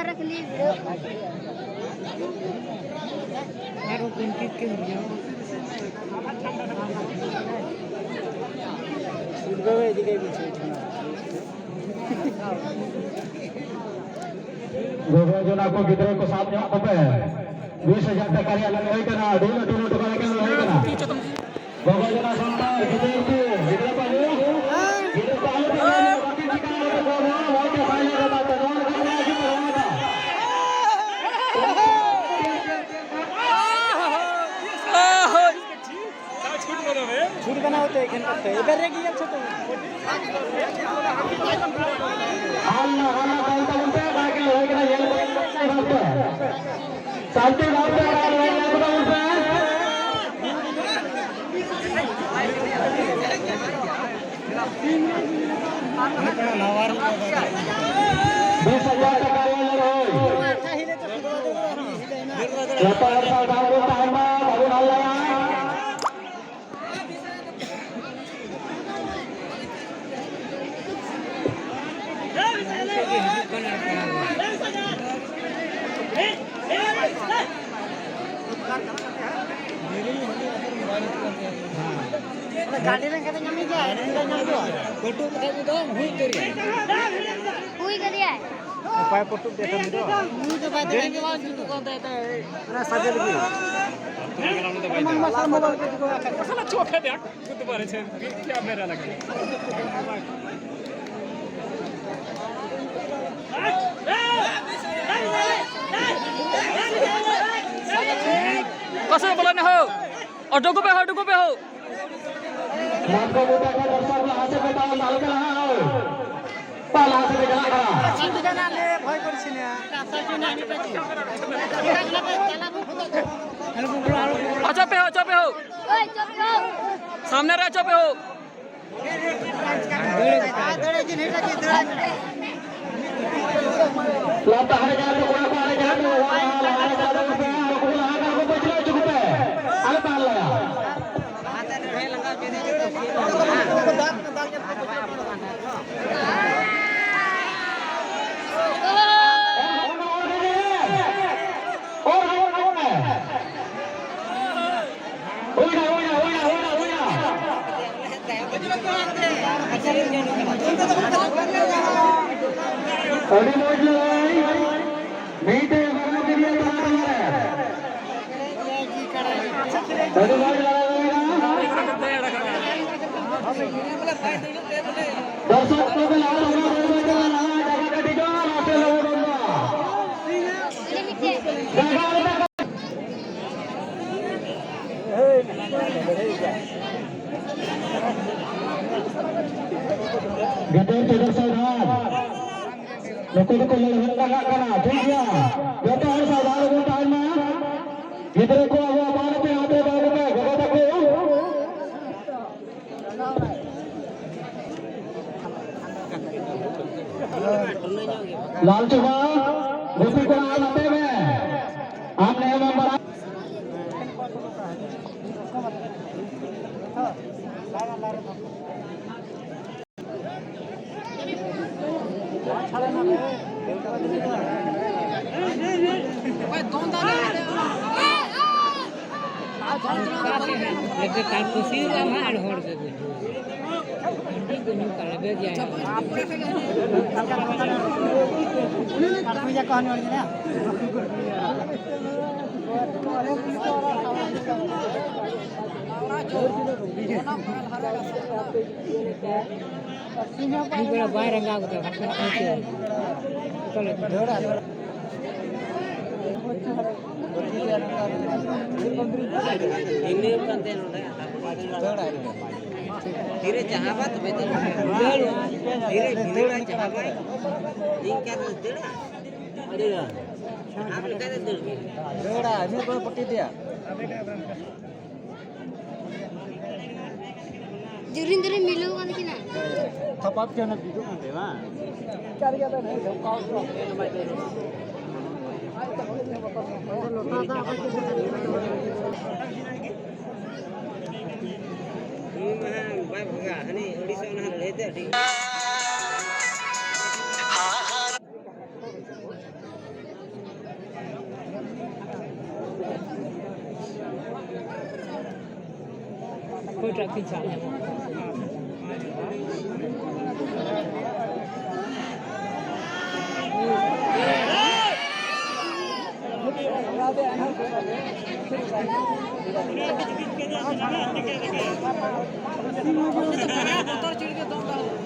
रख ली गोजना को गिद्रे को साथ में पे 20,000 टका लगे कना डोल डोल टका लगे गोजना संता गिद्रे को गिद्रे पाले गिद्रे पाले बाकी ठिकाना को वो के फाइल रहता तो नॉन करना है छूट बना होते हैं करते इधर रे गिया छोटो हालना कालता उनपे बाकी होय के ये बात शांति भाव से उनपे नवार 20,000 टका गाड़ी में कदे नमी जाए नमी दो फोटो के दो हुई करिया पाए फोटो देखो दो मुझे तो बात के बाद तू को देता है ना सजल की मन में सब मोबाइल के को साला चोखे देख खुद बारे छे क्या मेरा लगे कसम बोला ना हो ऑटो को पे हो आपको मोटा का दर्शक वहां से बताओ लाल का हो पाला से बेटा करा सीधे जाना ले भय करछि ना कासा ना नहीं पेटी अच्छा पे हो ओए चुप हो सामने रह चुप हो दड़े जी नहीं लगी दड़ा लाता हर जा तो कोड़ा पारे जा तो हमारे ज्यादा पे को लगा कर को बचलो चुप पे अरे पाल लगा हाथ रे लगा के दे तो दाग अभी मोज लगाई मीठे वाला के लिए तैयार है अभी मोज लगाएगा दर्शक को भी लाल होगा बोलने वाला जगह का टिका रास्ते लोगों गदर तेरे साथ लोगों को लगा करना ठीक है जो तो हर साल वो टाइम में इधर को वो हमारे पे आते बाबू में भगत को लाल चुका गोपी को आते में आपने में बड़ा धीरे जहाँ बात बेहतर धीरे धीरे जहाँ बात दिन क्या देड़ा अरे आप लोग कहते देड़ा हमें कोई पट्टी दिया जुरिंदरी मिलोगा कि ना थपाप के ना वीडियो में देवा कर गया था नहीं काउ कोई ट्रक पीछा मोटर चिड़ के